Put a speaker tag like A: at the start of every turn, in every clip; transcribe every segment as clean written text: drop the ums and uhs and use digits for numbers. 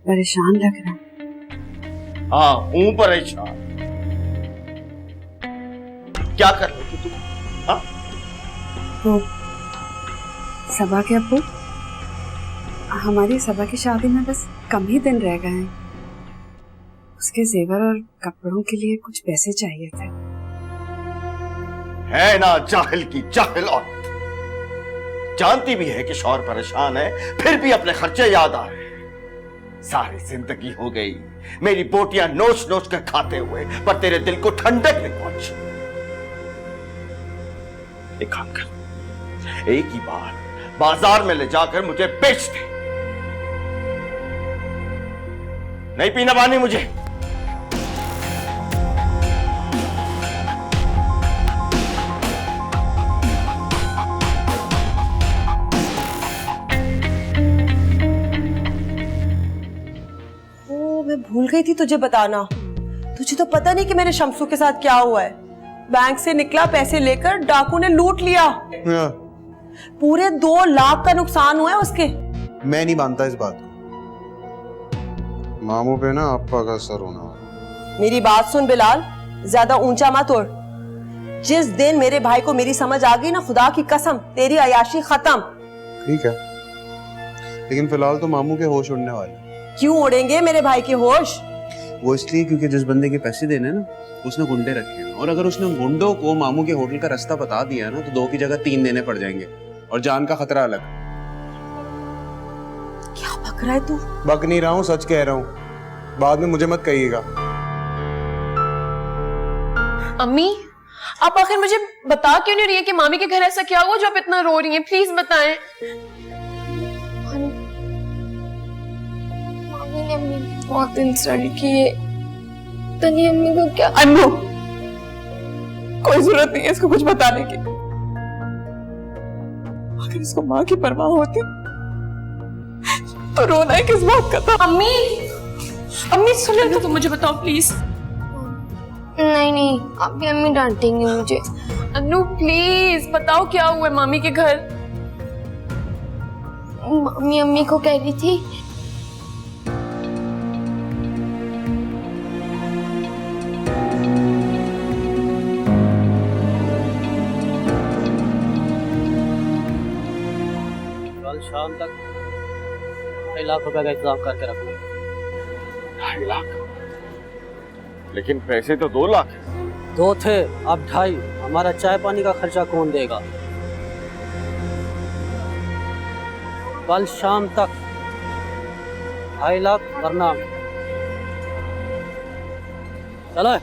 A: परेशान लग रहा है।
B: हाँ हूँ परेशान। क्या कर रही थी तुम? हाँ
A: तो सबा के अब्बू, हमारी सबा की शादी में बस कम ही दिन रह गए हैं। उसके जेवर और कपड़ों के लिए कुछ पैसे चाहिए थे।
B: है ना जाहिल की जाहिल औरत, जानती भी है कि शौहर परेशान है फिर भी अपने खर्चे याद आ रहे हैं। सारी जिंदगी हो गई मेरी बोटियां नोच नोच कर खाते हुए, पर तेरे दिल को ठंडक नहीं पहुंची। एक काम कर, एक ही बार बाजार में ले जाकर मुझे बेच दे। नहीं पीना पानी मुझे।
C: मैं भूल गई थी तुझे बताना। तुझे तो पता नहीं कि मेरे शमसू के साथ क्या हुआ है। बैंक से निकला, पैसे लेकर डाकू ने लूट लिया। पूरे 2 लाख का नुकसान हुआ है उसके।
D: मैं नहीं मानता इस बात को। मामू पे ना आपा का असर होना।
C: मेरी बात सुन बिलाल, ज्यादा ऊंचा मत उड़। जिस दिन मेरे भाई को मेरी समझ आ गई ना, खुदा की कसम तेरी अयाशी खत्म।
D: ठीक है, लेकिन फिलहाल तो मामू के होश उड़ने वाले।
C: क्यों उड़ेंगे मेरे भाई के होश?
D: वो इसलिए क्योंकि जिस बंदे के पैसे देने ना उसने गुंडे रखे हैं, और अगर उसने गुंडों को मामू के होटल का रास्ता बता दिया ना तो 2 की जगह 3 देने पड़ जाएंगे, और जान का खतरा अलग।
C: क्या बक रहा है तू?
D: बक नहीं रहा हूँ, सच कह रहा हूँ। बाद में मुझे मत कहिएगा।
E: अम्मी, आप आखिर मुझे बता क्यों नहीं रही है कि मामी के घर ऐसा क्या हुआ जो आप इतना रो रही हैं? प्लीज बताएं।
F: मामी ने अम्मी बहुत इंसल्ट की है। तनी अम्मी को क्या?
E: अम्मू, कोई जरूरत नहीं है इसको कुछ बताने की। अगर इसको माँ की परवाह होती तो रोना है किस बात का था? अम्मी, अम्मी सुनो तो तुम मुझे बताओ प्लीज।
F: नहीं, अभी अम्मी डांटेंगी मुझे।
E: अनु प्लीज बताओ क्या हुआ है मामी के घर?
F: मामी अम्मी को कह रही थी
G: कल शाम तक 2.5 लाख रुपए का इंतजाम करके रखो।
B: 2.5 लाख? लेकिन पैसे तो 2 लाख है।
G: 2 थे, अब 2.5। हमारा चाय पानी का खर्चा कौन देगा? कल शाम तक 2.5 लाख वरना चलो।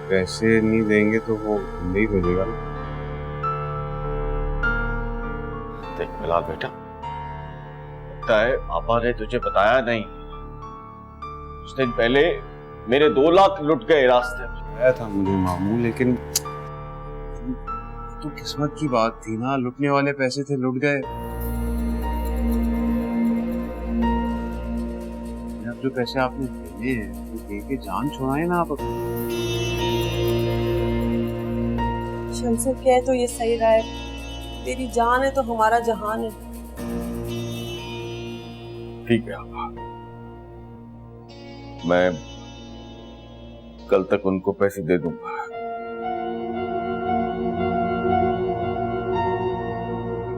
D: पैसे नहीं देंगे तो वो नहीं भेजेगा ना।
B: देख बिलाल बेटा, लगता है पापा ने तुझे बताया नहीं। कुछ दिन पहले मेरे 2 लाख लुट गए रास्ते में।
D: आया था मुझे मामू, लेकिन तो किस्मत की बात थी ना, लुटने वाले पैसे थे, लुट गए। अब जो पैसे आपने देने हैं वो दे के जान छुड़ाए ना आप।
C: शमसू कह तो ये सही रहा है, तेरी जान है तो हमारा जहान है।
B: ठीक है पापा, मैं कल तक उनको पैसे दे दूंगा।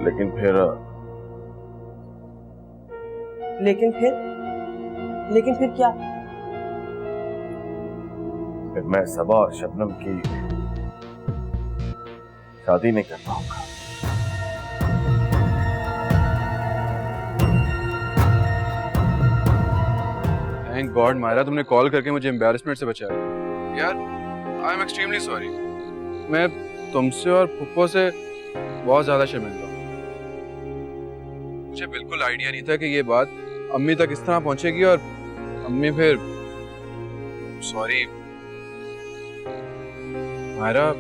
B: लेकिन फिर क्या? फिर मैं सबा और शबनम की शादी नहीं कर पाऊंगा।
H: थैंक गॉड मायरा, तुमने कॉल करके मुझे एम्बैरेसमेंट से बचाया। यार आई एम एक्सट्रीमली सॉरी। मैं तुमसे और फुप्पो से बहुत ज्यादा शर्मिंदा हूँ। मुझे बिल्कुल आइडिया नहीं था कि ये बात अम्मी तक इस तरह पहुंचेगी, और अम्मी फिर सॉरी। मायरा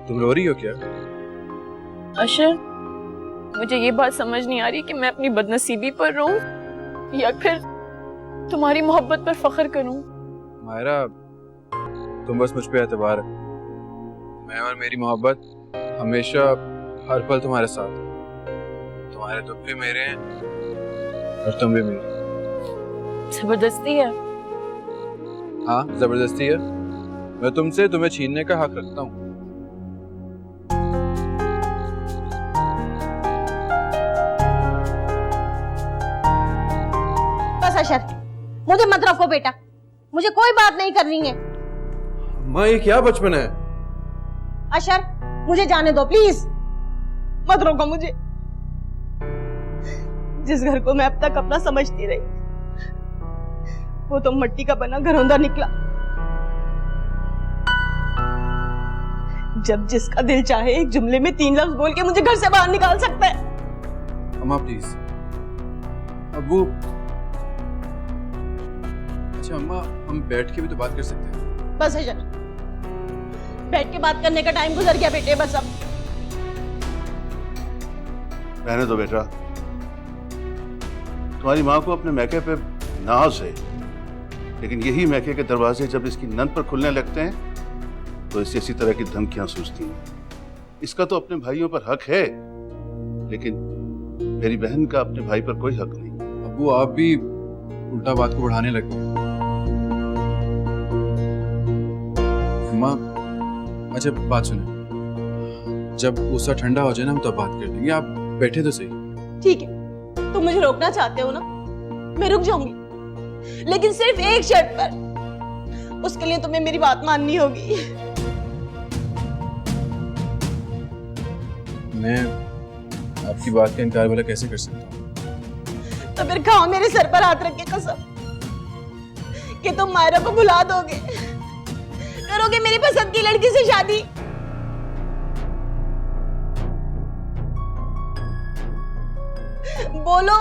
H: तुम रो रही हो क्या?
E: अशर, मुझे ये बात समझ नहीं आ रही कि मैं अपनी बदनसीबी पर रोऊं या फिर तुम्हारी मोहब्बत पर फख्र करूं।
H: मायरा तुम बस मुझ पे एतबार मैं और मेरी मोहब्बत हमेशा हर पल तुम्हारे साथ, तुम्हारे दुख भी मेरे हैं और तुम भी मेरे।
E: जबरदस्ती है?
H: हाँ जबरदस्ती है। मैं तुमसे तुम्हें छीनने का हक रखता हूँ।
I: बस अशर, मुझे मत रखो बेटा, मुझे कोई बात नहीं करनी है।
H: माँ ये क्या बचपन है?
I: अशर मुझे जाने दो प्लीज, मत रोको मुझे।
C: जिस घर को मैं अब तक अपना समझती रही, वो तो मिट्टी का बना घरौंदा निकला। जब जिसका दिल चाहे एक जुमले में 3 लफ्ज बोल के मुझे घर से बाहर निकाल सकता है।
H: अम्मा प्लीज। अब्बू। अच्छा अम्मा, हम बैठ के भी तो बात कर सकते हैं।
I: बस अशर, बैठ के बात करने का टाइम गुजर गया बेटे, बस अब।
J: रहने दो बेटा, तुम्हारी माँ को अपने मैके पे नाज है, लेकिन यही मैके के दरवाजे जब इसकी नंद पर खुलने लगते हैं तो इसे इसी तरह की धमकियां सूझती हैं। इसका तो अपने भाइयों पर हक है, लेकिन मेरी बहन का अपने भाई पर कोई हक नहीं।
H: अब्बू आप भी उल्टा बात को बढ़ाने लग गए। अम्मा अच्छा बात सुने, जब गुस्सा ठंडा हो जाए ना हम तब बात कर लेंगे। आप बैठे तो सही।
C: ठीक है, तुम मुझे रोकना चाहते हो ना, मैं रुक जाऊंगी, लेकिन सिर्फ एक शर्त पर। उसके लिए तुम्हें मेरी बात माननी होगी।
H: मैं आपकी बात का इनकार भला कैसे कर सकता हूँ?
C: तो फिर खाओ मेरे सर पर हाथ रख के कसम कि तुम मायरा को भुला दोगे, करोगे मेरी पसंद की लड़की से शादी। बोलो,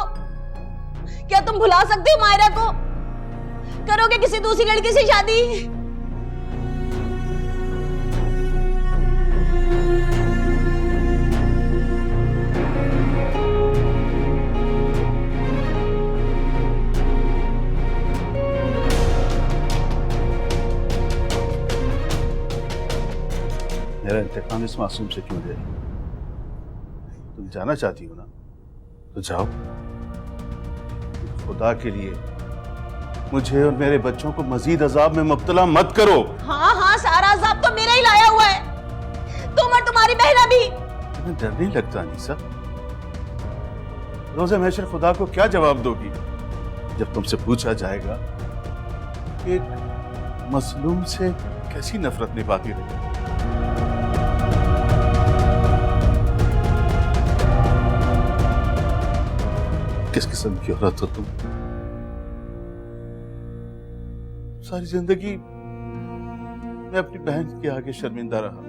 C: क्या तुम भुला सकते हो मायरा को? करोगे किसी दूसरी लड़की से शादी?
J: मेरा इंतकाम इस मासूम से क्यों ले रही? तुम जाना चाहती हो ना, तो जाओ। खुदा के लिए मुझे और मेरे बच्चों को मजीद अजाब में मुब्तला मत करो।
I: हाँ हाँ, सारा अजाब तो मेरा ही लाया हुआ है, तुम और तुम्हारी बहना भी।
J: तुम्हें डर नहीं लगता अनीसा? रोज़े महशर खुदा को क्या जवाब दोगी जब तुमसे पूछा जाएगा कि एक मजलूम से कैसी नफरत निभाती रही? किस किस्म की औरत हो तुम? सारी जिंदगी मैं अपनी बहन के आगे शर्मिंदा रहा,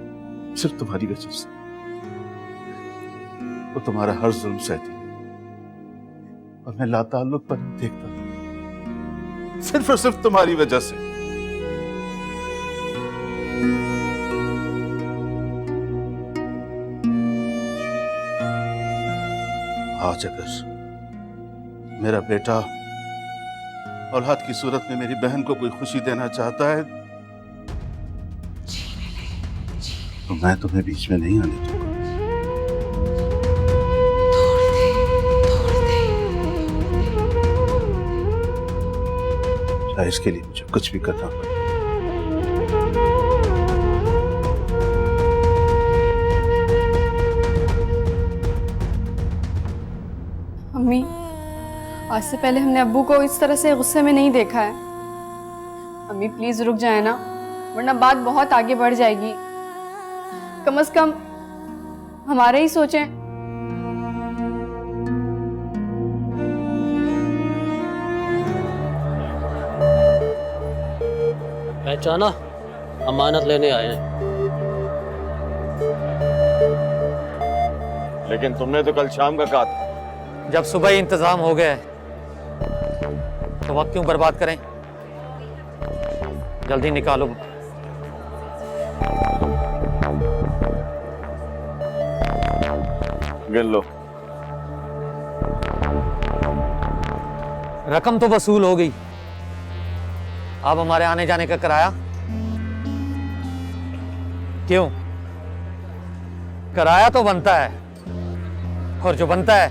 J: सिर्फ तुम्हारी वजह से। वो तुम्हारा हर जुल्म सहती है और मैं लाताल्लुक पर देखता हूं, सिर्फ और सिर्फ तुम्हारी वजह से। आज अगर मेरा बेटा औलाद की सूरत में मेरी बहन को कोई खुशी देना चाहता है तो मैं तुम्हें बीच में नहीं आने दूंगा। चाहे इसके लिए मुझे कुछ भी करना पड़े।
A: अम्मी, आज से पहले हमने अब्बू को इस तरह से गुस्से में नहीं देखा है। अम्मी प्लीज रुक जाए ना, वरना बात बहुत आगे बढ़ जाएगी। कम से कम हमारे ही सोचें।
G: पहचाना, अमानत लेने आए हैं।
B: लेकिन तुमने तो कल शाम का कहा था।
K: जब सुबह ही इंतजाम हो गया है तो वक्त क्यों बर्बाद करें? जल्दी निकालो।
B: गिन लो।
K: रकम तो वसूल हो गई, अब हमारे आने जाने का किराया। क्यों, किराया तो बनता है और जो बनता है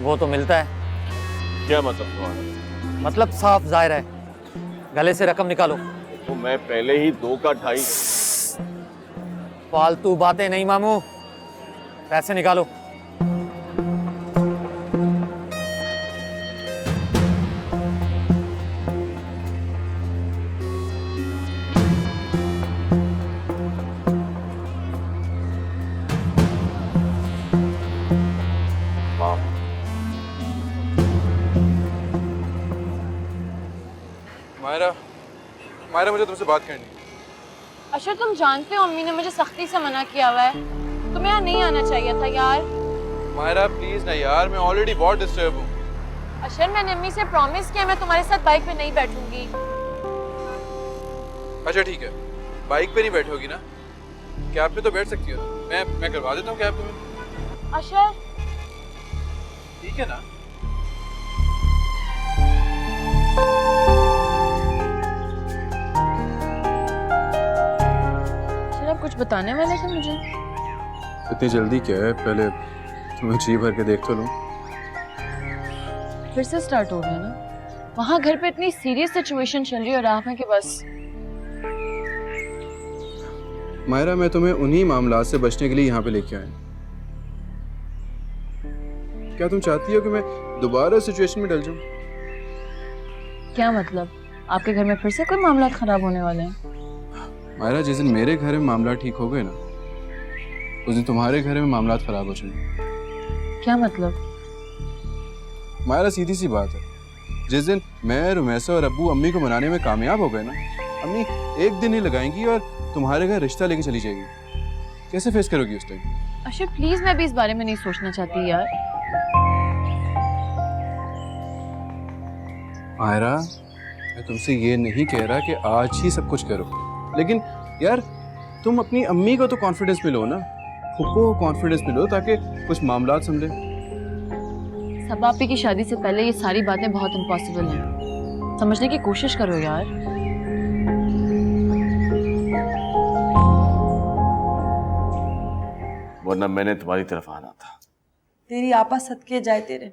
K: वो तो मिलता है।
B: क्या मतलब तुम्हारा?
K: मतलब साफ जाहिर है। गले से रकम निकालो।
B: तो मैं पहले ही 2 का 2.5।
K: फालतू बातें नहीं मामू, पैसे निकालो।
H: मायरा, मायरा मुझे तुमसे बात करनी है।
E: अशर तुम जानते हो अम्मी ने मुझे सख्ती से मना किया हुआ है, तुम्हें यहाँ नहीं आना चाहिए था यार।
H: मायरा प्लीज ना यार, मैं ऑलरेडी बहुत डिस्टर्ब हूँ।
E: अशर मैंने अम्मी से प्रॉमिस किया मैं तुम्हारे साथ बाइक पे नहीं बैठूंगी।
H: अच्छा ठीक है, बाइक पे नहीं बैठोगी ना, कैब पे तो बैठ सकती हो ना। मैं करवा देता हूँ कैब तुम्हें।
E: अशर
H: ठीक है ना?
E: अशर आप कुछ बताने वाले थे मुझे?
H: इतनी जल्दी क्या है, पहले तुम्हें जी भर के देख तो लूं।
E: फिर से स्टार्ट हो गया ना। वहाँ घर पे इतनी सीरियस सिचुएशन चल रही है और आप हैं कि बस।
H: मायरा मैं तुम्हें उन्हीं मामलात से बचने के लिए यहाँ पे लेके आया। क्या तुम चाहती हो कि मैं दोबारा सिचुएशन में डल जाऊं?
E: क्या मतलब? आपके घर में फिर से कोई मामला खराब होने वाले हैं?
H: मायरा जिस दिन मेरे घर में मामला ठीक हो गए ना, उस दिन तुम्हारे घर में मामला खराब हो जाएंगे।
E: क्या मतलब?
H: मायरा सीधी सी बात है, जिस दिन मैं, रुमैसा और अब्बू अम्मी को मनाने में कामयाब हो गए ना, अम्मी एक दिन ही लगाएंगी और तुम्हारे घर रिश्ता लेके चली जाएगी। कैसे फेस करोगी उस टाइम?
E: अशर प्लीज, मैं भी इस बारे में नहीं सोचना चाहती यार।
H: मायरा मैं तुमसे ये नहीं कह रहा कि आज ही सब कुछ करो, लेकिन यार तुम अपनी अम्मी को तो कॉन्फिडेंस में लो ना, फुप्पो को कॉन्फिडेंस में लो ताकि कुछ मामलात समझे।
E: सबापी की शादी से पहले ये सारी बातें बहुत इम्पॉसिबल हैं। समझने की कोशिश करो यार।
B: वरना मैंने तुम्हारी तरफ आना था।
C: तेरी आपा सदके जाए तेरे।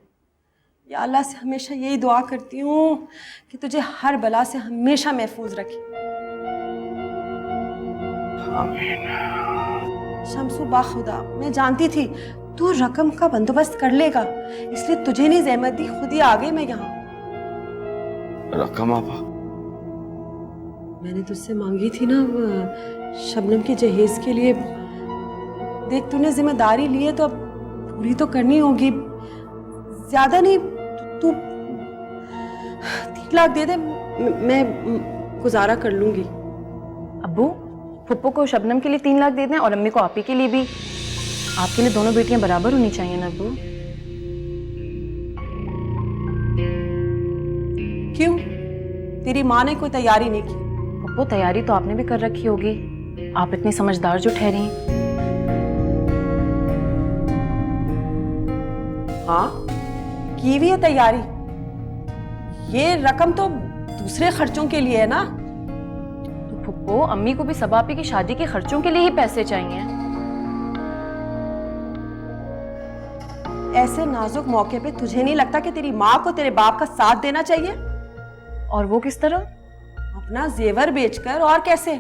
C: या अल्लाह से हमेशा यही दुआ करती हूँ कि तुझे हर बला से हमेशा महफूज रखे।
B: आमीन।
C: शम्सू बाखुदा, मैं जानती थी तू रकम का बंदोबस्त कर लेगा, इसलिए तुझे नहीं जहमत दी, खुद ही आ गई मैं यहाँ।
B: रकम आपा?
C: मैंने तुझसे मांगी थी ना शबनम के जहेज के लिए। देख तूने जिम्मेदारी ली है तो अब पूरी तो करनी होगी। ज्यादा नहीं, तू 3 लाख दे दे, मैं गुजारा कर लूंगी।
E: अब्बू फुप्पो को शबनम के लिए 3 लाख दे दें और अम्मी को आपी के लिए भी। आपके लिए दोनों बेटियां बराबर होनी चाहिए ना अब्बू।
C: क्यों? तेरी माँ ने कोई तैयारी नहीं की?
E: फुप्पो तैयारी तो आपने भी कर रखी होगी, आप इतनी समझदार जो ठहरी।
C: हाँ की भी है तैयारी। ये रकम तो दूसरे खर्चों के लिए है ना।
E: तो फुप्पो अम्मी को भी सबापी की शादी के खर्चों के लिए ही पैसे चाहिए।
C: ऐसे नाजुक मौके पे तुझे नहीं लगता कि तेरी माँ को तेरे बाप का साथ देना चाहिए?
E: और वो किस तरह?
C: अपना जेवर बेचकर। और कैसे?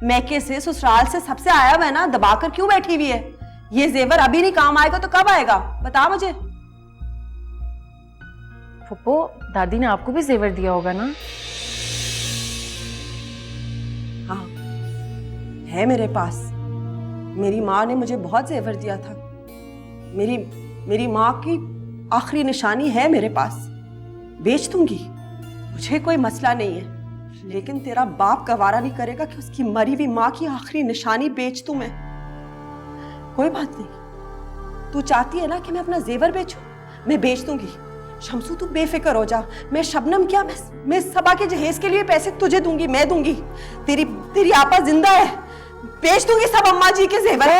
C: मैके से, ससुराल से, सबसे आया हुआ है ना, दबाकर क्यों बैठी हुई है? ये जेवर अभी नहीं काम आएगा तो कब आएगा बता मुझे।
E: फुप्पो दादी ने आपको भी जेवर दिया होगा ना?
C: हाँ है मेरे पास। मेरी माँ ने मुझे बहुत जेवर दिया था। मेरी माँ की आखिरी निशानी है मेरे पास। बेच दूंगी, मुझे कोई मसला नहीं है, लेकिन तेरा बाप गवारा नहीं करेगा कि उसकी मरी हुई माँ की आखिरी निशानी बेच दूं मैं। कोई बात नहीं, तू चाहती है ना कि मैं अपना जेवर बेचूं, मैं बेच दूंगी। शम्सू तू बेफिक्र हो जा। मैं शबनम क्या, मैं सबा के जहेज के लिए पैसे तुझे दूंगी, मैं दूंगी। तेरी आपा जिंदा है, बेच दूंगी सब अम्मा जी के जेवर।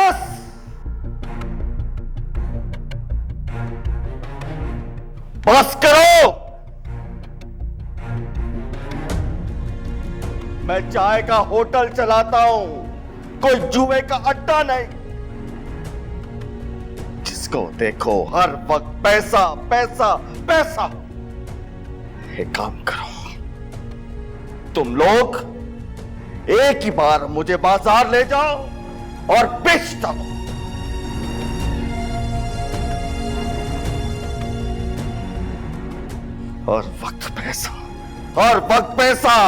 B: बस करो। मैं चाय का होटल चलाता हूं, कोई जुए का अड्डा नहीं। इसको देखो, हर वक्त पैसा पैसा पैसा। एक काम करो, तुम लोग एक ही बार मुझे बाजार ले जाओ और बेच दो। और वक्त पैसा, और वक्त पैसा।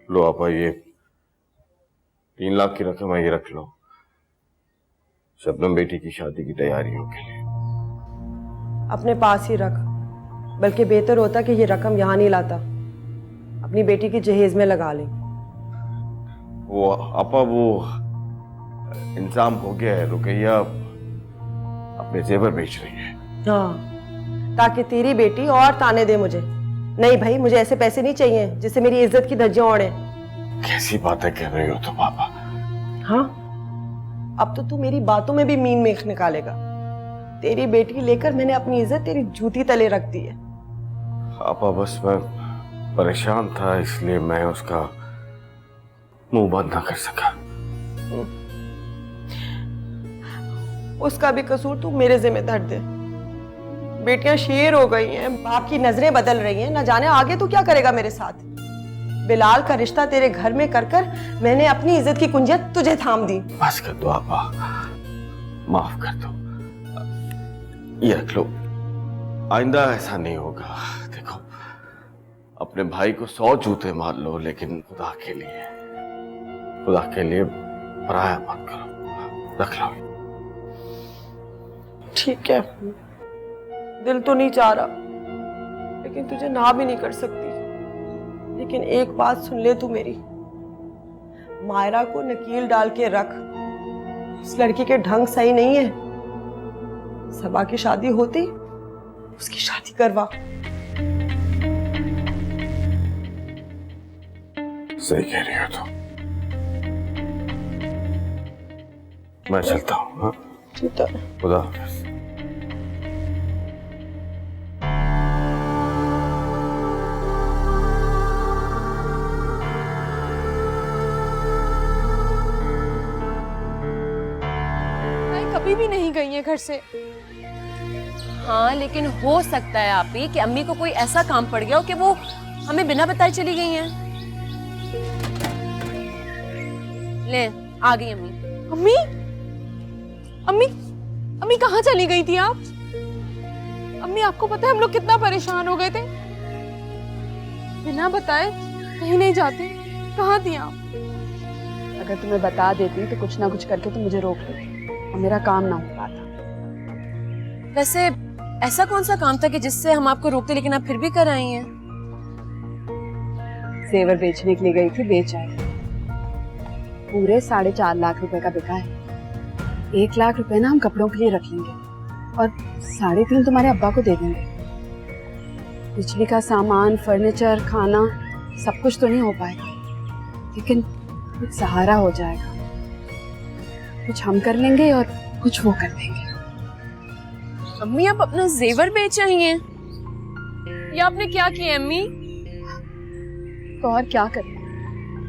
B: लो आपा, ये 3 लाख की रकम है, ये रख लो शबनम बेटी की शादी की तैयारियों के लिए।
C: अपने पास ही रख, बल्कि बेहतर होता कि ये रकम यहाँ नहीं लाता, अपनी बेटी की जहेज में लगा ले।
B: वो आपा, वो इंतजाम हो गया है, रुकैया अपने जेवर बेच रही है।
C: हाँ, ताकि तेरी बेटी और ताने दे मुझे। नहीं भाई, मुझे ऐसे पैसे नहीं चाहिए जिससे मेरी इज्जत की धज्जियां उड़े।
B: कैसी बातें कर रही हो तुम पापा?
C: हाँ, अब तो तू मेरी बातों में भी मीन मेख निकालेगा। तेरी बेटी लेकर मैंने अपनी इज्जत तेरी जूती तले रख दी है।
B: पापा, बस मैं परेशान था, इसलिए मैं उसका मुंह बंद ना कर सका।
C: उसका भी कसूर तू मेरे जिम्मे धर दे। बेटियां शेर हो गई हैं, बाप की नजरें बदल रही हैं, न जाने आगे तू क्या करेगा मेरे साथ। बिलाल का रिश्ता तेरे घर में कर कर मैंने अपनी इज्जत की कुंजियत तुझे थाम दी।
B: बस कर दो आपा, माफ कर दो, ये रख लो, आइंदा ऐसा नहीं होगा। देखो, अपने भाई को 100 जूते मार लो, लेकिन खुदा के लिए पराया मत करो, रख लो। ठीक है, दिल तो नहीं चाह रहा, लेकिन तुझे ना भी नहीं कर सकती। लेकिन एक बात सुन ले तू मेरी, मायरा को नकील डाल के रख। उस लड़की के ढंग सही नहीं है। सबा की शादी होती, उसकी शादी करवा। सही कह रही हो तुम, मैं चलता हूँ। हाँ,
C: ठीक है,
B: खुदा हाफिज।
E: कभी भी नहीं गई है घर से।
L: हाँ, लेकिन हो सकता है आप ही कि अम्मी को कोई ऐसा काम पड़ गया हो कि वो हमें बिना बताए चली गई हैं। ले, आ गई अम्मी।
E: अम्मी, अम्मी, अम्मी कहाँ चली गई थी आप? अम्मी, आपको पता है हम लोग कितना परेशान हो गए थे, बिना बताए कहीं नहीं जाते। कहाँ थी आप?
A: अगर तुम्हें बता देती तो कुछ ना कुछ करके तुम मुझे रोक लेती और मेरा काम ना हो पाता।
L: वैसे ऐसा कौन सा काम था कि जिससे हम आपको रोकते, लेकिन आप फिर भी कर आई हैं?
A: जेवर बेचने के लिए गई थी, बेच आई। पूरे 4.5 लाख रुपए का बिका है। 1 लाख रुपए ना हम कपड़ों के लिए रख लेंगे और 3.5 तुम्हारे अब्बा को दे देंगे। बिजली का सामान, फर्नीचर, खाना सब कुछ तो नहीं हो पाएगा, लेकिन कुछ सहारा हो जाएगा। कुछ हम कर लेंगे और कुछ वो कर देंगे।
L: अम्मी, आप अपना जेवर बेच रही हैं? ये आपने क्या किया अम्मी?
A: तो और क्या करें,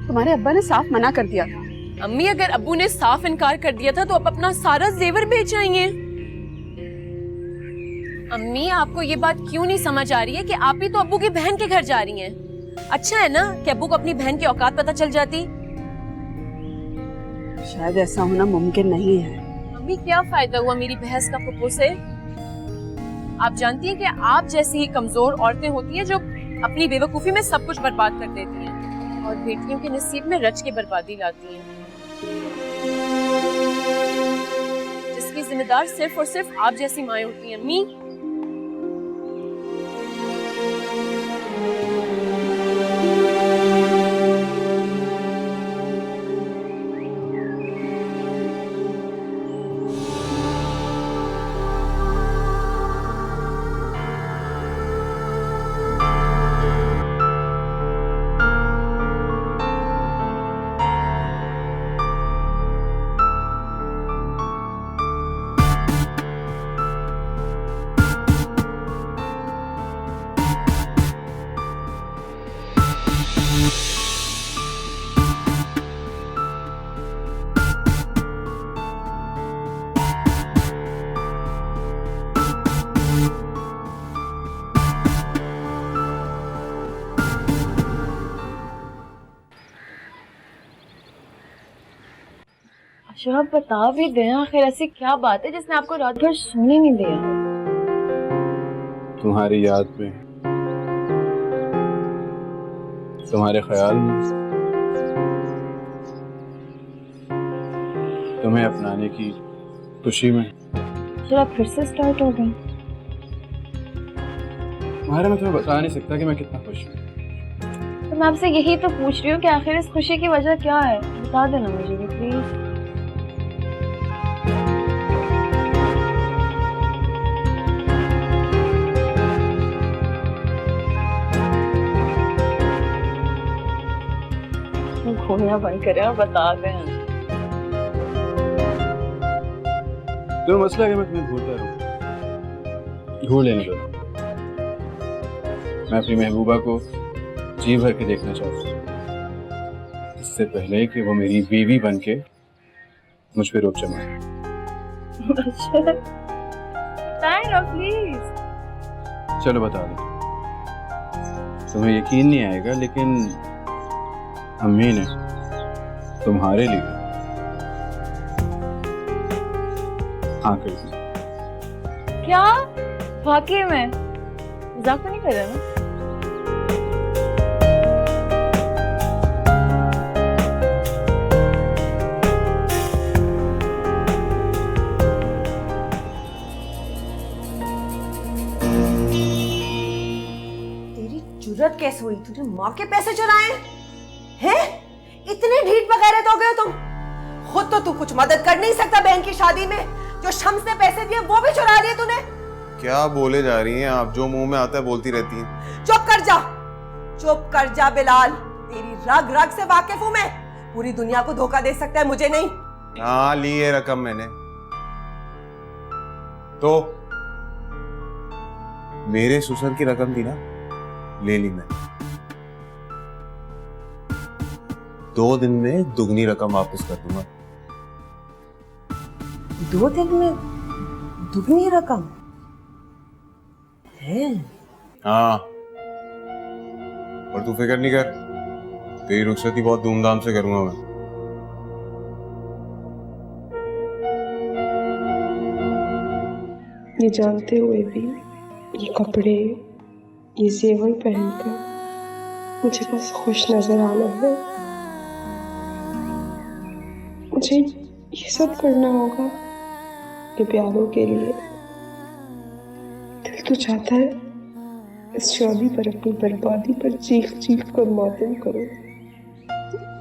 A: तुम्हारे अब्बा ने साफ मना कर दिया था।
L: अम्मी, अगर अब्बू ने साफ इनकार कर दिया था तो आप अपना सारा जेवर बेच रही हैं। अम्मी, आपको ये बात क्यों नहीं समझ आ रही है कि आप ही तो अब्बू की बहन के घर जा रही हैं? अच्छा है ना कि अब्बू को अपनी बहन की औकात पता चल जाती।
A: शायद ऐसा होना मुमकिन नहीं है।
L: अम्मी, क्या फायदा हुआ मेरी बहस का फुप्पो से? आप जानती हैं कि आप जैसी ही कमजोर औरतें होती हैं जो अपनी बेवकूफी में सब कुछ बर्बाद कर देती हैं और बेटियों के नसीब में रच के बर्बादी लाती हैं, जिसकी जिम्मेदार सिर्फ और सिर्फ आप जैसी माएं होती हैं। अम्मी,
E: अच्छा आप बता भी दें, आखिर ऐसी क्या बात है जिसने आपको रात भर सोने नहीं दिया?
H: तुम्हारी याद में, तुम्हारे ख्याल में, तुम्हें अपनाने की खुशी में।
E: फिर आप फिर से स्टार्ट हो गए।
H: मायरा, मैं तुम्हें बता नहीं सकता कि मैं कितना खुश हूँ।
E: तो मैं आपसे यही तो पूछ रही हूँ कि आखिर इस खुशी की वजह क्या है, बता देना मुझे भी प्लीज। घूमना बंद करें और बता दें।
H: तो मसला है कि मैं तुम्हें भूलता रहूं, भूल लेने दो। मैं अपनी महबूबा को जी भर के देखना चाहता हूँ, इससे पहले कि वो मेरी बीवी बन के मुझ पे रोक जमाए।
E: प्लीज
H: चलो बता दो, तुम्हें यकीन नहीं आएगा लेकिन अम्मी ने तुम्हारे लिए हाँ कर दी।
E: क्या वाकई में? मजाक तो नहीं कर रहे ना?
C: तेरी जुर्रत कैसे हुई? तूने माँ के पैसे चुराए हैं? इतने ढीठ बगैरत हो गए तुम। खुद तो तू कुछ मदद कर नहीं सकता बहन की शादी में, जो शम्स ने पैसे दिए वो भी चुरा लिए तूने।
D: क्या बोले जा रही हैं आप? जो मुंह में आता है बोलती रहती हैं।
C: चुप कर जा, चुप कर जा बिलाल। तेरी रग रग से वाकिफ हूं मैं। पूरी दुनिया को धोखा दे सकता है, मुझे नहीं।
D: हाँ, ली ये रकम मैंने तो मेरे ससुर की रकम थी ना, ले ली मैंने। 2 दिन में दुगनी रकम वापस कर दूंगा।
C: 2 दिन में दुगनी रकम है?
D: हाँ, और तू फिक्र नहीं कर, तेरी रुखसती बहुत धूमधाम से करूंगा मैं।
F: ये जानते हुए भी ये कपड़े, ये जेवर पहनकर मुझे बस खुश नजर आना है। मुझे ये सब करना होगा ये प्यारों के लिए। दिल तो चाहता है इस शादी पर अपनी बर्बादी पर चीख चीख कर मातम करो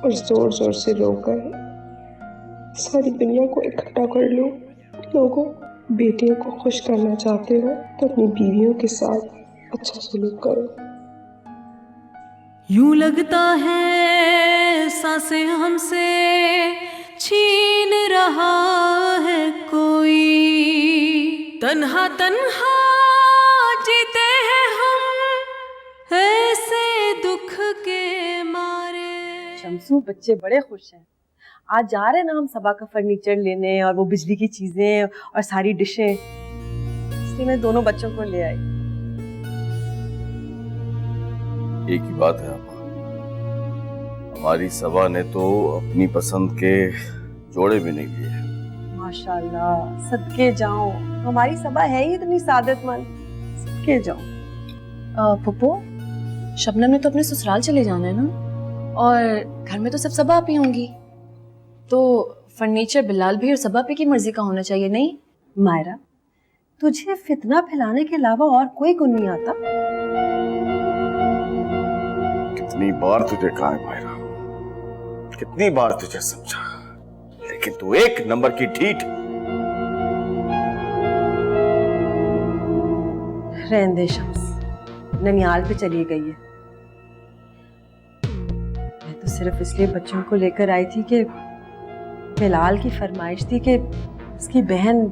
F: और जोर जोर से रोकर सारी दुनिया को इकट्ठा कर लो। लोगों, बेटियों को खुश करना चाहते हो तो अपनी बीवियों के साथ अच्छा सलूक करो।
M: यूं लगता है सांसें हमसे छीन रहा है कोई, तन्हा तन्हा जीते हैं हम ऐसे दुख के मारे।
C: शम्सू, बच्चे बड़े खुश हैं। आज जा रहे हैं ना हम सबा का फर्नीचर लेने और वो बिजली की चीजें और सारी डिशें, इसलिए मैं दोनों बच्चों को ले आई।
B: एक ही बात है आपा, हमारी सबा ने तो अपनी पसंद के जोड़े भी नहीं लिए।
C: माशाल्लाह, सदके जाओ, हमारी सबा है ही इतनी सादतमंद। सदके जाओ।
L: पप्पू, शबनम ने तो अपने ससुराल चले जाना है ना, और घर में तो सब सबा आप ही होंगी, तो फर्नीचर बिलाल भी और सबा पे की मर्जी का होना चाहिए, नहीं?
C: मायरा, तुझे फितना फैलाने के अलावा और कोई गुण नहीं आता।
B: कितनी बार तुझे कहा है मायरा, कितनी बार तुझे समझा, लेकिन तू एक नंबर की ढीठ।
C: रहने दे शम्स, ननियाल पे चली गई है। मैं तो सिर्फ इसलिए बच्चों को लेकर आई थी कि बिलाल की फरमाइश थी कि उसकी बहन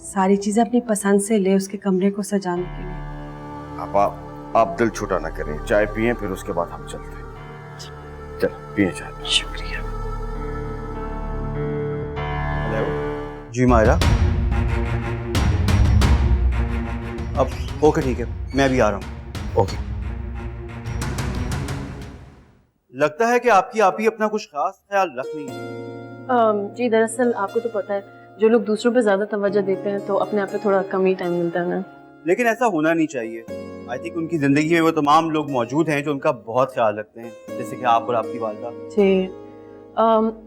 C: सारी चीजें अपनी पसंद से ले उसके कमरे को सजाने के लिए।
B: आप दिल छोटा ना करें, चाय पिए फिर उसके बाद हम चलते हैं। चल पिए चाय।
C: शुक्रिया।
N: जी मायरा, अब ओके ठीक है, मैं भी आ रहा हूँ।
B: ओके।
N: लगता है कि आपकी आप ही अपना कुछ खास ख्याल रख नहीं है।
L: जी दरअसल आपको तो पता है, जो लोग दूसरों पे ज्यादा तवज्जो देते हैं तो अपने आप पे थोड़ा कम ही टाइम मिलता है ना।
N: लेकिन ऐसा होना नहीं चाहिए। आई थिंक उनकी जिंदगी में वो तमाम लोग मौजूद हैं जो उनका बहुत ख्याल रखते हैं, जैसे कि आप और आपकी वालदा।
L: जी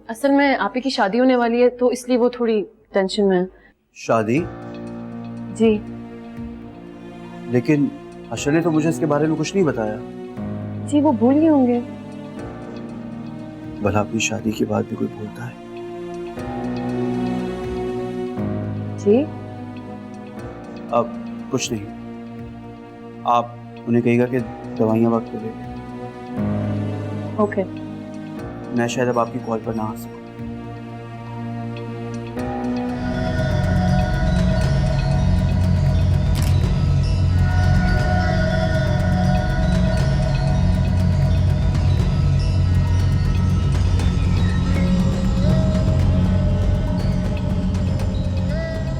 L: असल में आपी की शादी होने वाली है तो इसलिए वो थोड़ी टेंशन में है।
N: शादी?
L: जी
N: लेकिन अशर ने तो मुझे इसके बारे में कुछ नहीं बताया।
L: जी वो भूल गए होंगे।
N: भला अपनी शादी के बाद भी कोई भूलता है?
L: जी
N: अब कुछ नहीं, आप उन्हें कहिएगा कि दवाइयाँ वक्त पे ले।
L: ओके।
N: मैं शायद अब आपकी कॉल पर ना आ सकूं।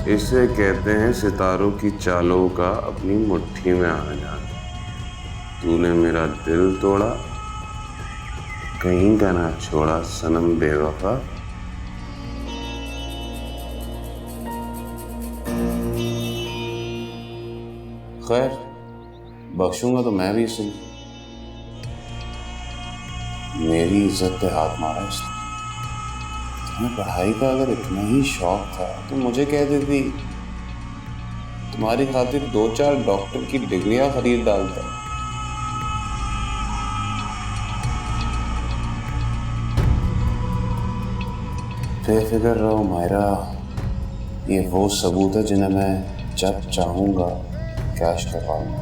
D: इसे कहते हैं सितारों की चालों का अपनी मुट्ठी में आ जाना। तूने मेरा दिल तोड़ा, कहीं का ना छोड़ा सनम बेवफा। खैर बख्शूंगा तो मैं भी सुन। मेरी इज्जत पे हाथ मारा इसने। तुम्हें पढ़ाई का अगर इतना ही शौक था तो मुझे कह देती, तुम्हारी खातिर 2-4 डॉक्टर की डिग्रियां खरीद डालता। बेफिक्र रहो मायरा, ये वो सबूत है जिन्हें मैं जब चाहूंगा कैश करवाऊंगा।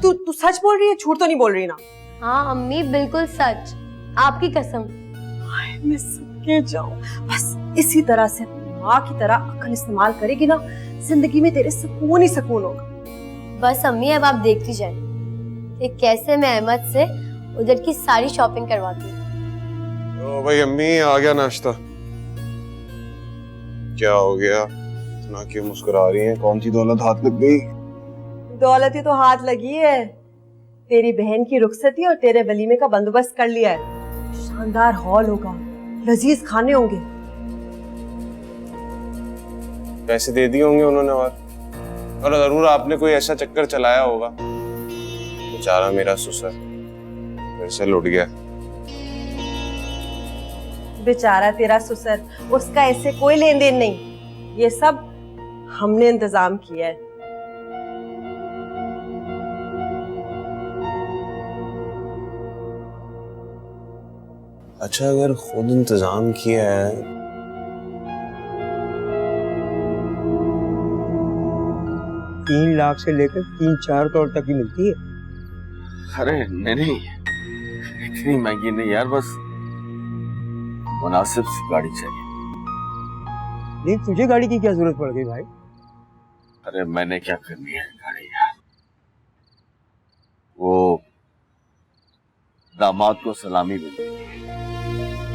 C: तू सच बोल रही है, झूठ तो नहीं बोल रही ना?
O: हाँ अम्मी बिल्कुल सच, आपकी कसम।
C: मैं सके जाऊं, बस इसी तरह से माँ की तरह अक्ल इस्तेमाल करेगी ना, जिंदगी में तेरे सुकून ही सुकून होगा।
O: बस अम्मी अब आप देखती जाए कि कैसे मैं अहमद से उधर की सारी शॉपिंग करवाती हूँ।
H: ओ भाई अम्मी आ गया नाश्ता। क्या हो गया, इतना क्यों मुस्कुरा रही हैं? कौन सी दौलत हाथ लग गई?
C: दौलत ही तो हाथ लगी है, तेरी बहन की रुखसती और तेरे वलीमे का बंदोबस्त कर लिया है। शानदार हॉल होगा, लजीज खाने होंगे।
H: पैसे दे दिए होंगे उन्होंने और जरूर आपने कोई ऐसा चक्कर चलाया होगा। बेचारा मेरा ससुर फिर से लुट गया।
C: बेचारा तेरा ससुर, उसका ऐसे कोई लेन देन नहीं, ये सब हमने इंतजाम किया है।
H: अच्छा अगर खुद इंतजाम किया है
P: 3 लाख से लेकर 3-4 करोड़ तक की मिलती है।
B: अरे नहीं, इतनी महंगी नहीं यार, बस मुनासिब सी गाड़ी चाहिए।
P: नहीं तुझे गाड़ी की क्या जरूरत पड़ गई भाई?
B: अरे मैंने क्या करनी है गाड़ी यार, वो दामाद को सलामी मिली।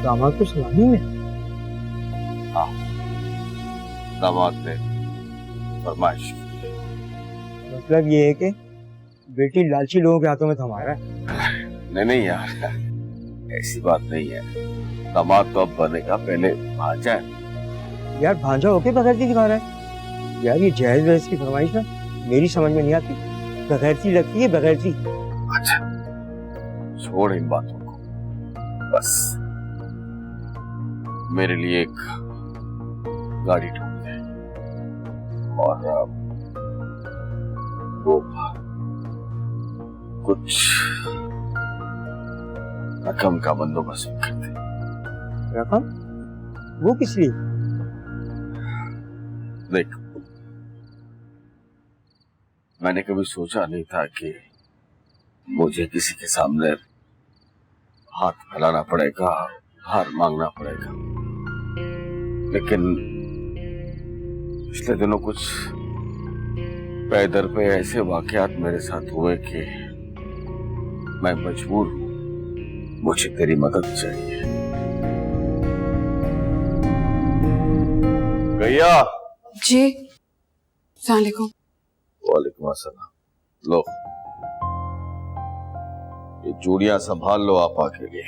P: दामाद को सलामी में?
B: हाँ, दामाद ने फरमाइश।
P: मतलब ये है कि बेटी लालची लोगों के हाथों में थमा रहा है?
B: नहीं यार, ऐसी बात नहीं है। दामाद तो अब बनेगा, पहले भांजा है।
P: यार भांजा होके बगैरती दिखा रहा है यार, ये जहेज वहेज की फरमाइश ना मेरी समझ में नहीं आती। बगैरती लगती है, बगैरती।
B: अच्छा छोड़ इन बातों को, बस मेरे लिए एक गाड़ी ढूंढ दे और वो कुछ रकम का बंदोबस्त कर दे।
P: रकम? वो किस लिए?
B: देख, मैंने कभी सोचा नहीं था कि मुझे किसी के सामने हाथ फैलाना पड़ेगा, हार मांगना पड़ेगा, लेकिन पिछले दिनों कुछ पैदर पे ऐसे वाकयात मेरे साथ हुए कि मैं मजबूर हूं, मुझे तेरी मदद चाहिए। गैया
A: जी, अस्सलाम वालेकुम।
B: वालेकुम अस्सलाम। लो ये चूड़ियां संभाल लो आपा के लिए।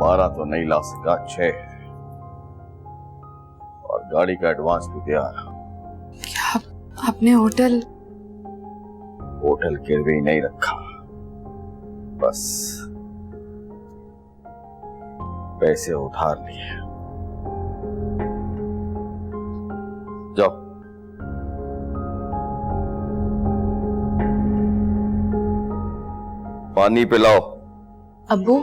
B: 12 तो नहीं ला सका, 6, और गाड़ी का एडवांस भी दिया।
A: क्या आपने होटल
B: गिरवी नहीं रखा, बस पैसे उधार लिए। जाओ। पानी पिलाओ।
L: अब्बू,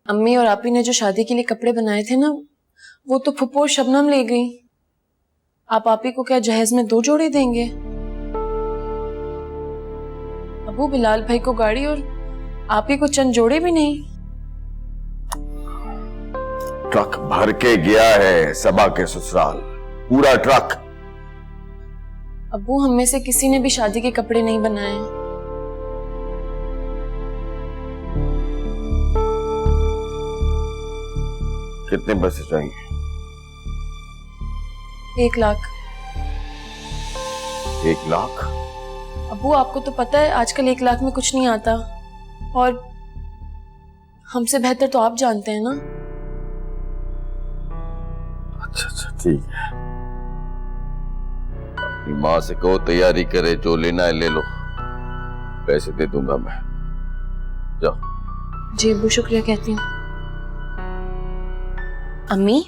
L: अम्मी और आपी ने जो शादी के लिए कपड़े बनाए थे ना, वो तो फुप्पो और शबनम ले गई। आप आपी को क्या जहेज में 2 जोड़े देंगे? अब्बू, बिलाल भाई को गाड़ी और आपी को चंद जोड़े भी नहीं।
B: ट्रक भर के गया है सबा के ससुराल, पूरा ट्रक।
L: अब्बू, हम में से किसी ने भी शादी के कपड़े नहीं बनाए।
B: कितने पैसे चाहिए?
L: 1 लाख।
B: 1 लाख?
L: अब्बू, आपको तो पता है आजकल 1 लाख में कुछ नहीं आता, और हमसे बेहतर तो आप जानते हैं ना।
B: अच्छा ठीक है, अपनी माँ से कहो तैयारी करे, जो लेना है ले लो, पैसे दे दूंगा मैं। जाओ।
L: जी अब्बू, शुक्रिया कहती हूँ। अम्मी,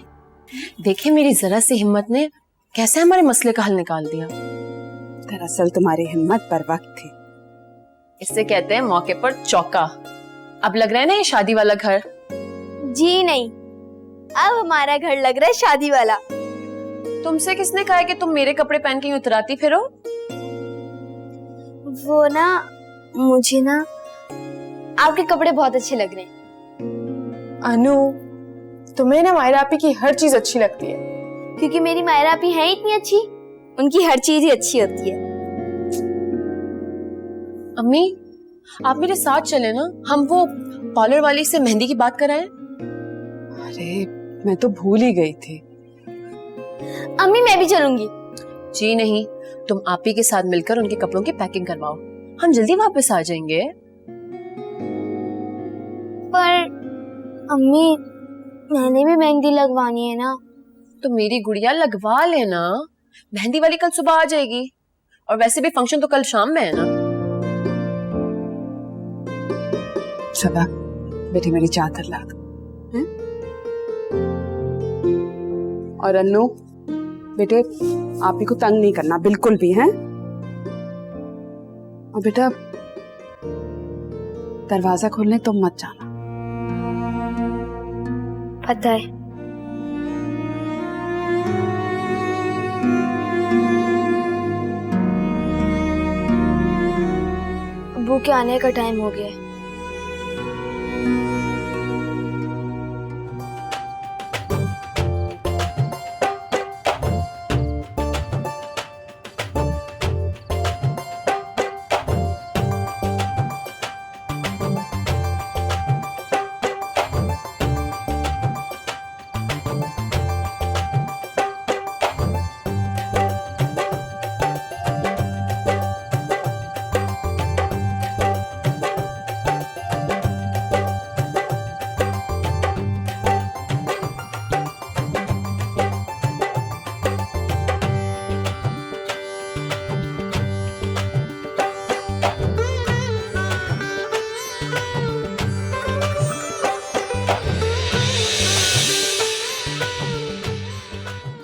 L: देखिए मेरी जरा सी हिम्मत ने कैसे हमारे मसले का हल निकाल दिया।
A: दरअसल तुम्हारी हिम्मत पर वक्त थी।
L: इससे कहते हैं मौके पर चौका। अब लग रहा है ना ये शादी वाला घर?
O: जी नहीं, अब हमारा घर लग रहा है शादी वाला।
L: तुमसे किसने कहा है कि तुम मेरे कपड़े पहन के उतराती फिरो?
O: वो ना, मुझे ना आपके कपड़े बहुत अच्छे लग रहे हैं।
E: अनु, तुम्हें ना मायरा आपी की हर चीज अच्छी लगती है।
O: क्योंकि मेरी मायरा आपी है इतनी अच्छी, उनकी हर चीज ही अच्छी होती है।
L: अम्मी, आप मेरे साथ चले ना, हम वो पार्लर वाली से मेहंदी की बात कराएं।
A: अरे मैं तो भूल ही गई थी।
O: अम्मी, मैं भी चलूंगी।
L: जी नहीं, तुम आपी के साथ मिलकर उनके कपड़ों की पैकिंग करवाओ, हम जल्दी वापस आ जाएंगे।
O: पर अम्मी, मैंने भी मेहंदी लगवानी है ना।
L: तो मेरी गुड़िया लगवा लेना, मेहंदी वाली कल सुबह आ जाएगी, और वैसे भी फंक्शन तो कल शाम में है ना।
A: सबा, बेटी मेरी चादर ला दो। और अन्नू बेटे, आप ही को तंग नहीं करना बिल्कुल भी, हैं? और बेटा, दरवाजा खोलने तुम मत जाना।
O: पता है। अब्बू के आने का टाइम हो गया है।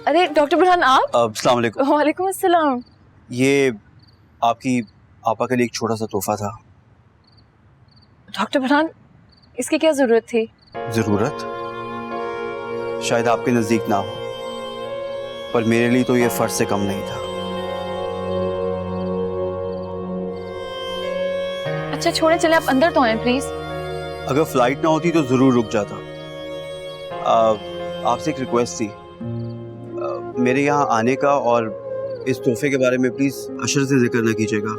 L: अरे डॉक्टर बुरहान, आप?
N: अस्सलाम वालेकुम।
L: वालेकुम अस्सलाम।
N: ये आपकी आपा के लिए एक छोटा सा तोहफा था।
L: डॉक्टर बुरहान, इसकी क्या जरूरत थी?
N: जरूरत शायद आपके नजदीक ना हो, पर मेरे लिए तो ये फर्ज से कम नहीं था।
L: अच्छा छोड़े, चले आप अंदर तो आए प्लीज।
N: अगर फ्लाइट ना होती तो जरूर रुक जाता। आपसे एक रिक्वेस्ट थी, मेरे यहाँ आने का, और इस तोहफे के बारे में प्लीज अशर से जिक्र न कीजिएगा।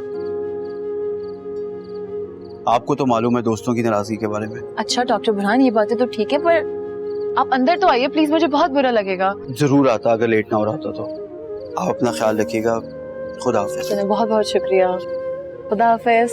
N: आपको तो मालूम है दोस्तों की नाराजगी के बारे में।
L: अच्छा डॉक्टर बुरहान, ये बातें तो ठीक है, पर आप अंदर तो आइए प्लीज, मुझे बहुत बुरा लगेगा।
N: जरूर आता अगर लेट ना हो रहा तो। आप अपना ख्याल रखिएगा। खुदा हाफिज।
L: चलिए, बहुत बहुत शुक्रिया। खुदा हाफिज।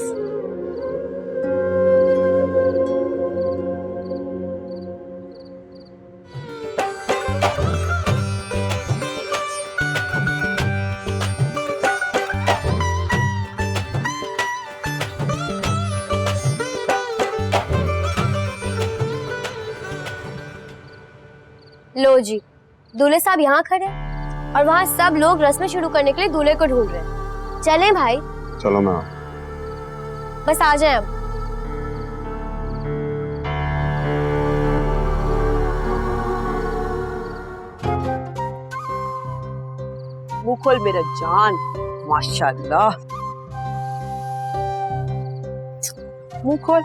O: लो जी, दूल्हे साहब यहाँ खड़े हैं और वहाँ सब लोग रस्में शुरू करने के लिए दूल्हे को ढूंढ रहे हैं। चलें भाई?
D: चलो ना,
O: बस आ जाएं अब।
C: मुंह खोल मेरा जान, माशाल्लाह। मुंह खोल।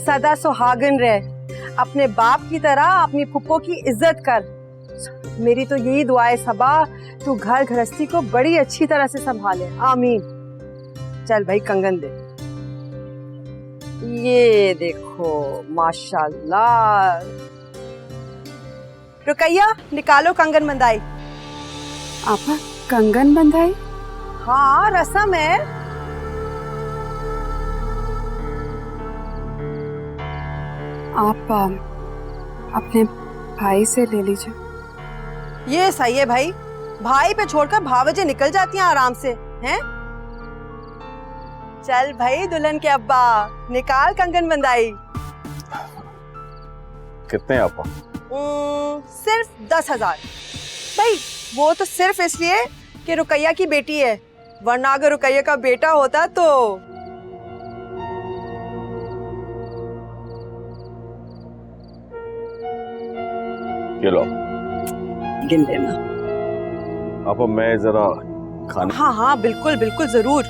C: सदा सुहागन रहे, अपने बाप की तरह अपनी फुप्पो की इज्जत कर। मेरी तो यही दुआ है सबा, तू घर गृहस्थी को बड़ी अच्छी तरह से संभाले, आमीन। चल भाई कंगन दे। ये देखो माशाल्लाह। रुकैया निकालो कंगन बंधाई।
A: आपा कंगन बंधाई?
C: हाँ रस्म है।
A: आप अपने भाई से ले लीजिए।
C: ये सही है भाई, भाई पे छोड़कर भावजे निकल जाती हैं आराम से, हैं? चल भाई दुल्हन के अब्बा, निकाल कंगन बंधाई।
D: कितने आपा?
C: सिर्फ 10,000। भाई वो तो सिर्फ इसलिए कि रुकैया की बेटी है, वरना अगर रुकैया का बेटा होता तो
D: ये लो।
C: गिन लेना।
D: आपा मैं जरा खाना।
C: हाँ हाँ बिल्कुल बिल्कुल जरूर।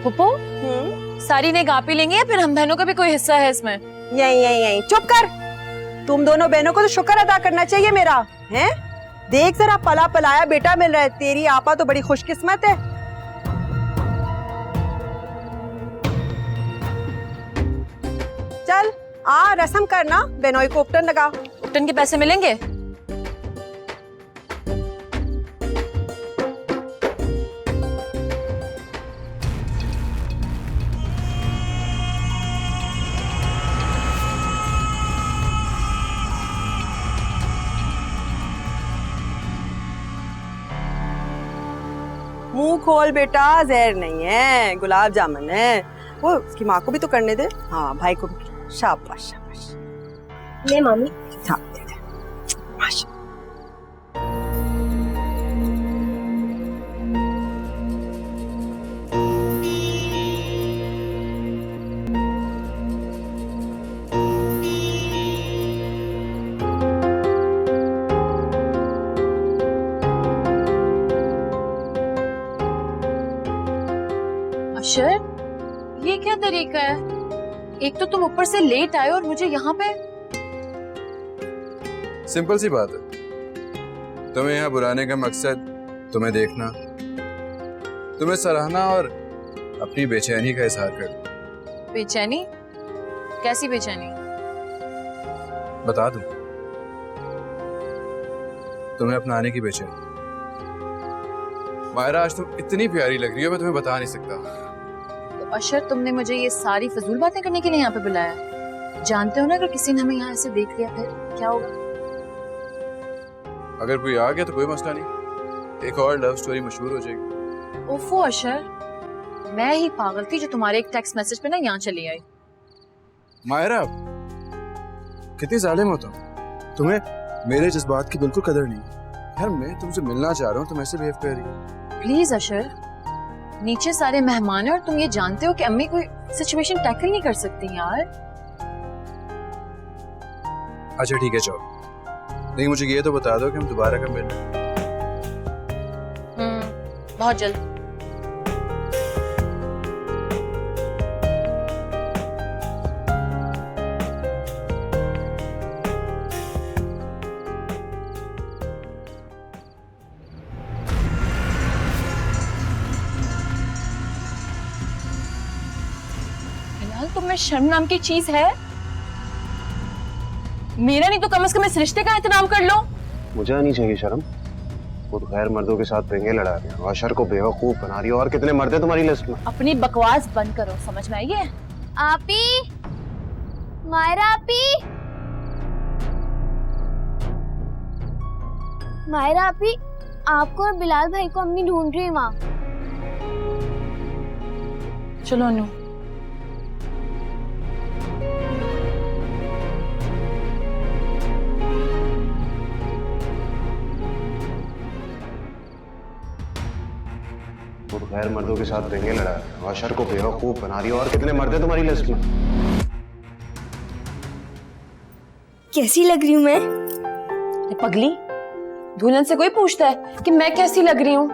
L: पुप्पो, सारी ने गा पी लेंगे या फिर हम बहनों का भी कोई हिस्सा है इसमें?
C: यही चुप कर। तुम दोनों बहनों को तो शुक्र अदा करना चाहिए मेरा, हैं? देख जरा पला पलाया बेटा मिल रहा है, तेरी आपा तो बड़ी खुशकिस्मत है। चल आ रस्म करना, बेनोई को उपटन लगा।
L: उपटन के पैसे मिलेंगे?
C: मुंह खोल बेटा, जहर नहीं है, गुलाब जामुन है। वो उसकी माँ को भी तो करने दे। हाँ भाई को भी। शाबाश शाबाश।
O: ले मामी।
C: हाँ दे दे। माशा।
L: अशर, ये क्या तरीका है? एक तो तुम ऊपर से लेट आए और मुझे यहाँ पे।
H: सिंपल सी बात है, तुम्हें यहाँ बुलाने का मकसद तुम्हें देखना, तुम्हें सराहना और अपनी बेचैनी का इजहार करना।
L: बेचैनी? कैसी बेचैनी?
H: बता दूं, तुम्हें अपना आने की बेचैनी। मायरा आज तुम इतनी प्यारी लग रही हो, मैं तुम्हें बता नहीं सकता।
L: तो अशर, तुमने मुझे ये सारी फजूल बातें करने के लिए यहाँ पे बुलाया? जानते हो ना अगर किसी ने हमें यहाँ ऐसे देख लिया फिर क्या होगा?
H: अगर कोई आ गया तो कोई मसला नहीं, एक और लव स्टोरी मशहूर हो जाएगी।
L: ओफो अशर, मैं ही पागल थी जो तुम्हारे एक टेक्स्ट मैसेज पे ना यहाँ चली आई।
H: मायरा कितनी जालिम हो तुम्हें मेरे जज्बात की बिल्कुल कदर नहीं। यार मैं तुमसे मिलना चाह रहा हूँ, तुम ऐसे बिहेव कर रही हो।
L: प्लीज अशर, नीचे सारे मेहमान हैं और तुम ये जानते हो कि अम्मी कोई सिचुएशन टैकल नहीं कर सकती यार।
H: अच्छा ठीक है चलो, लेकिन मुझे ये तो बता दो कि हम दोबारा कब मिलें।
L: बहुत जल्द। तुम्हें शर्म नाम की चीज है? मेरा नहीं तो कम से कम इस रिश्ते का एहतराम कर लो।
D: मुझे नहीं चाहिए शर्म, वो तो गैर मर्दों के साथ पंगे लड़ा रही है, अशर को बेवकूफ बना रही है। और कितने मर्द हैं तुम्हारी लिस्ट में?
L: अपनी बकवास बंद करो, समझ में आई है?
O: आपी, मायरा आपी, मायरा आपी, आपको और बिलाल भाई को अम्मी ढूंढ रही है वहाँ।
L: चलो अनु,
D: गैर मर्दों के साथ देंगे लड़ा है, अशर को बेवकूफ बना दिया। और कितने मर्द है तुम्हारी लिस्ट में?
O: कैसी लग रही हूँ मैं?
L: पगली, दुल्हन से कोई पूछता है कि मैं कैसी लग रही हूँ?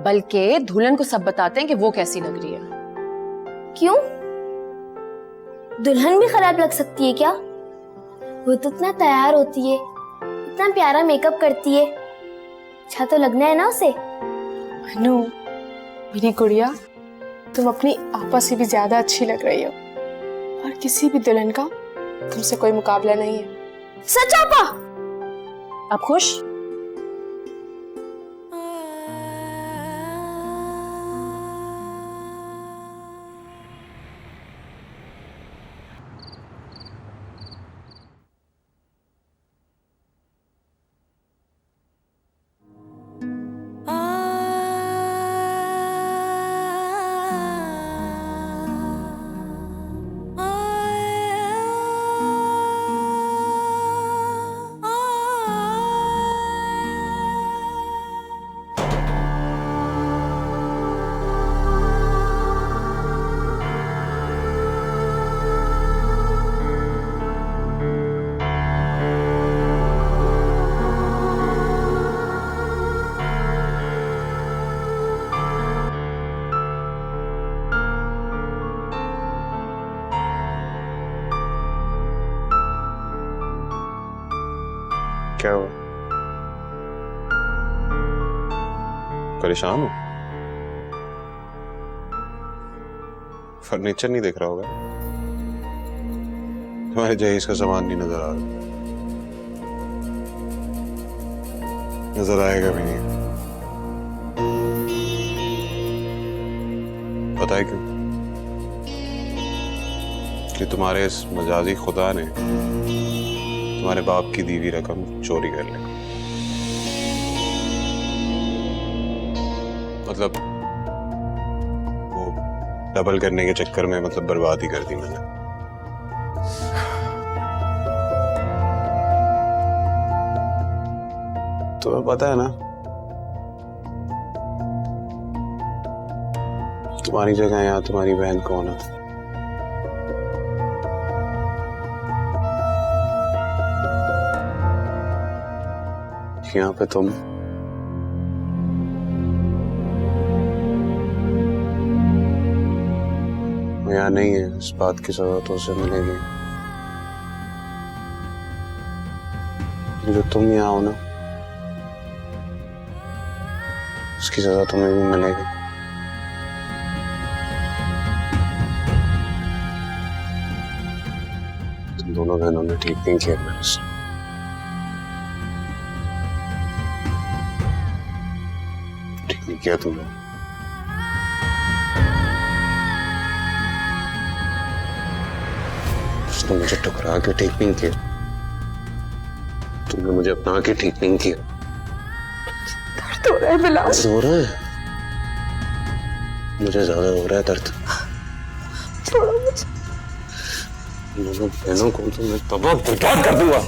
L: बल्कि दुल्हन को सब बताते हैं कि वो कैसी लग रही है।
O: क्यों? दुल्हन भी खराब लग सकती है क्या? वो तो इतना तैयार होती है, इतना प्यारा मेकअप करती है, अच्छा तो लगना है ना उसे।
E: अनु, मेरी गुड़िया, तुम अपनी आपा से भी ज्यादा अच्छी लग रही हो और किसी भी दुल्हन का तुमसे कोई मुकाबला नहीं है।
O: सच आपा?
L: अब खुश?
D: क्या हुआ? परेशान हो? फर्नीचर नहीं दिख रहा होगा? तुम्हारे जहेज का सामान नहीं नजर आ रहा? नजर आएगा भी नहीं। पता है क्यों? कि तुम्हारे इस मजाजी खुदा ने तुम्हारे बाप की दी हुई रकम चोरी कर ली। मतलब वो डबल करने के चक्कर में मतलब बर्बाद ही कर दी मैंने। तुम्हें पता है ना, तुम्हारी जगह यहाँ तुम्हारी बहन कौन है? यहाँ पे तुम यहाँ नहीं है, इस बात की सजा तो उसे मिलेगी। जो तुम यहाँ हो ना, उसकी सजा तुम्हें भी मिलेगी। तुम दोनों बहनों ने ठीक नहीं किया मेरे से। क्या तुमने? उसने मुझे टकरा के ठीक नहीं किया, तुमने मुझे अपना के ठीक नहीं किया।
E: दर्द हो रहा है बिलाल।
D: हो रहा है? मुझे ज्यादा हो रहा है दर्द।
E: छोड़ो मुझे।
D: दोनों बहनों को तो मैं तबाह बर्बाद कर दूंगा।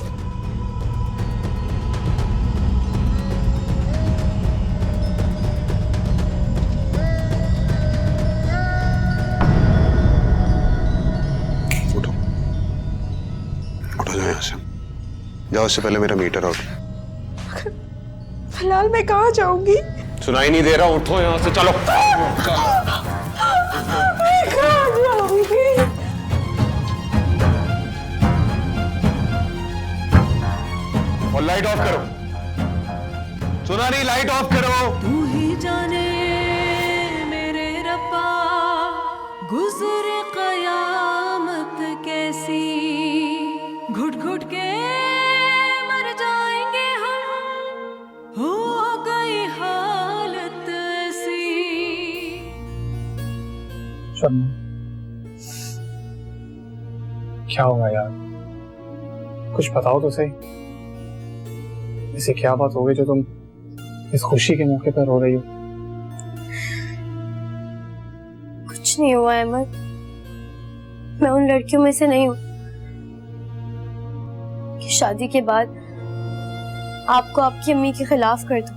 D: जाओ, उससे पहले मेरा मीटर आउट।
E: फिलहाल मैं कहाँ जाऊंगी?
D: सुनाई नहीं दे रहा? उठो यहाँ से, चलो।
E: मैं कहाँ जाऊंगी?
D: और लाइट ऑफ करो। सुना नहीं? लाइट ऑफ करो।
M: तू ही जाने मेरे रब्बा, गुजरे कयामत कैसी, घुट घुट के मर जाएंगे हम, हो गई हालत ऐसी।
Q: शर्मा, क्या होगा यार? कुछ बताओ तो सही। ऐसे क्या बात हो गई जो तुम इस खुशी के मौके पर रो रही हो?
O: कुछ नहीं हुआ अहमद, मैं उन लड़कियों में से नहीं हूँ कि शादी के बाद आपको आपकी अम्मी के खिलाफ कर दूं।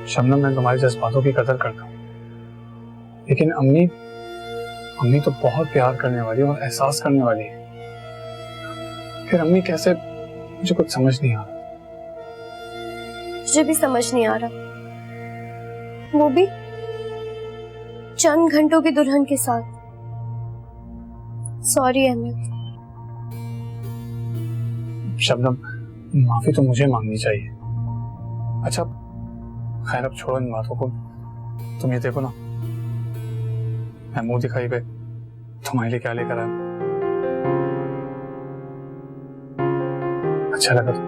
Q: शबनम, मैं तुम्हारे जज्बातों की कदर करता हूँ, लेकिन अम्मी तो बहुत प्यार करने वाली और एहसास करने वाली है। फिर अम्मी कैसे, मुझे कुछ समझ नहीं आ रहा।
O: मुझे भी समझ नहीं आ रहा, वो भी चंद घंटों की दुल्हन के साथ। सॉरी अहमद।
Q: शबनम, माफी तो मुझे मांगनी चाहिए। अच्छा खैर, अब छोड़ो इन बातों को। तुम ये देखो ना, मैं मुंह दिखाई पे तुम्हारे लिए क्या लेकर आया। अच्छा लगा तो?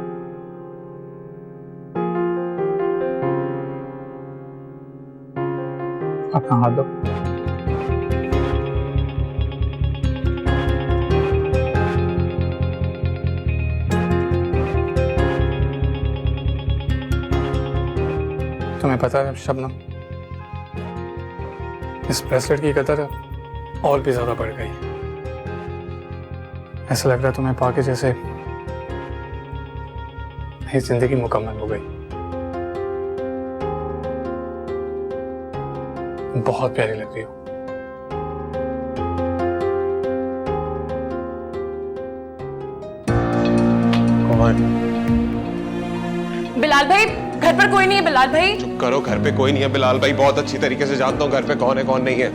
Q: अपना हाथ दो। तुम्हें पता है शबनम, इस ब्रेसलेट की कदर और भी ज्यादा बढ़ गई। ऐसा लग रहा है तुम्हें पाके जैसे मेरी जिंदगी मुकम्मल हो गई। बहुत प्यारी लग रही हो।
L: बिलाल भाई, घर पर कोई नहीं है। बिलाल भाई
R: चुप करो, घर पे कोई नहीं है। बिलाल भाई बहुत अच्छी तरीके से जानता हूँ घर पे कौन है कौन नहीं है।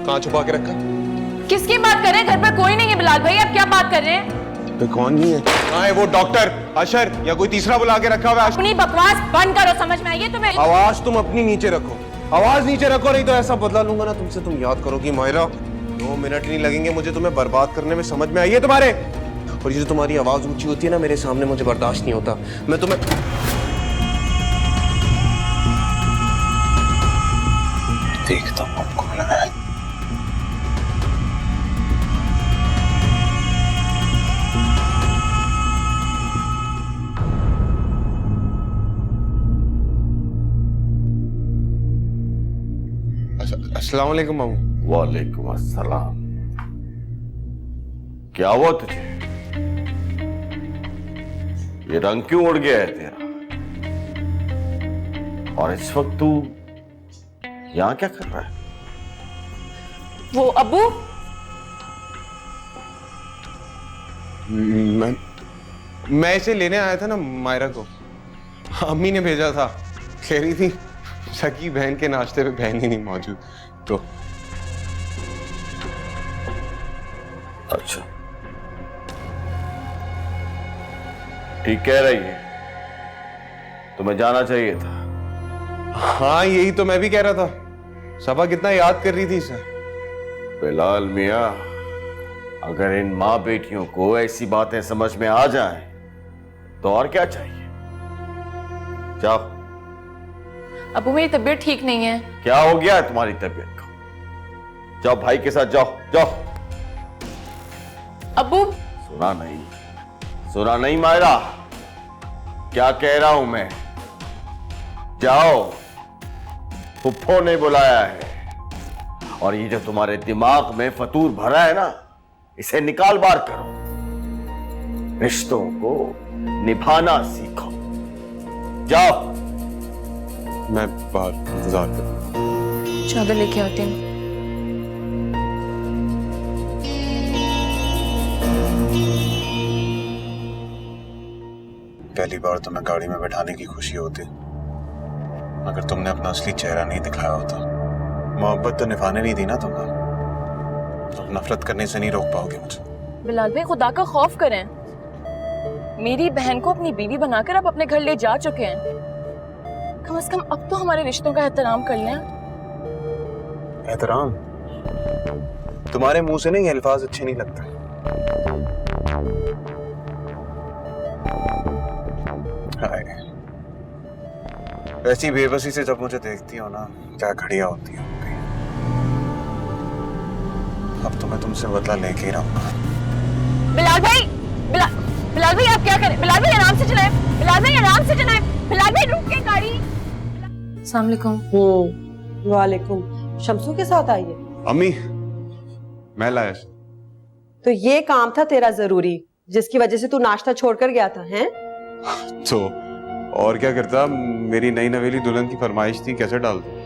R: कहाँ छुपा के रखा?
L: किसकी बात कर रहे हैं? घर पर कोई नहीं है बिलाल भाई, आप क्या बात कर रहे हैं?
R: तो कौन नहीं है? कहाँ है वो डॉक्टर अशर या कोई तीसरा बुला के रखा हुआ है?
L: अपनी बकवास बंद करो, समझ में आई है तुम्हें?
R: आवाज तुम अपनी नीचे रखो, आवाज नीचे रखो, नहीं तो ऐसा बदला लूंगा ना तुमसे। तुम याद करोगी मायरा, 2 मिनट नहीं लगेंगे मुझे तुम्हें बर्बाद करने में। समझ में आई है तुम्हारे? और ये जो तुम्हारी आवाज ऊंची होती है ना मेरे सामने, मुझे बर्दाश्त नहीं होता। मैं तुम्हें देखता हूँ कौन है। अस्सलाम वालेकुम मामू।
B: वालेकुम अस्सलाम। क्या हुआ तुझे? ये रंग क्यों उड़ गया है तेरा? और इस वक्त तू यहां क्या कर रहा है?
L: वो अब्बू,
R: मैं इसे लेने आया था ना मायरा को, अम्मी ने भेजा था। कह रही थी सगी बहन के नाश्ते पे बहन ही नहीं मौजूद तो।
B: अच्छा ठीक कह रही है, तुम्हें जाना चाहिए था।
R: हाँ यही तो मैं भी कह रहा था। सबा कितना याद कर रही थी इसे।
B: बिलाल मियां, अगर इन माँ बेटियों को ऐसी बातें समझ में आ जाएं, तो और क्या चाहिए। जाओ।
L: अब्बू मेरी तबीयत ठीक नहीं है।
B: क्या हो गया है तुम्हारी तबीयत को? जाओ भाई के साथ जाओ, जाओ।
L: अब्बू
B: सुना नहीं मायरा, क्या कह रहा हूं मैं? जाओ, फुफ्फो ने बुलाया है। और ये जो तुम्हारे दिमाग में फतूर भरा है ना, इसे निकाल बार करो। रिश्तों को निभाना सीखो। जाओ।
R: मैं बाहर इंतजार करूं।
L: चादर लेके आती हूँ।
D: पहली बार तुम्हें गाड़ी में बैठाने की खुशी होती, मगर तुमने अपना असली चेहरा नहीं दिखाया होता। मोहब्बत तो निभाने नहीं दी ना तुमने, तो नफरत करने से नहीं रोक पाओगे मुझे।
L: बिलाल भाई खुदा का खौफ करें, मेरी बहन को अपनी बीवी बनाकर आप अपने घर ले जा चुके हैं। कम से कम अब तो हमारे रिश्तों का एहतराम कर लें।
D: एहतराम? तुम्हारे मुंह से नहीं ये अल्फाज अच्छे नहीं लगते। ऐसी बेबसी से जब मुझे देखती हो ना, क्या घड़ियां होती है। अब तो मैं तुमसे बदला लेके ही रहूंगा।
L: बिलाल भाई, बिलाल भाई आप क्या करें? बिलाल भाई आराम से चलाएं। बिलाल भाई आराम से चलाएं। बिलाल भाई रुक के गाड़ी। अस्सलाम वालेकुम।
C: वालेकुम। शम्सू के साथ आई है?
R: अम्मी मैं लाया।
C: तो ये काम था तेरा जरूरी, जिसकी वजह से तू नाश्ता छोड़कर गया था, हैं?
R: तो
D: और क्या करता, मेरी नई नवेली दुल्हन की फरमाइश थी, कैसे डाल दूं?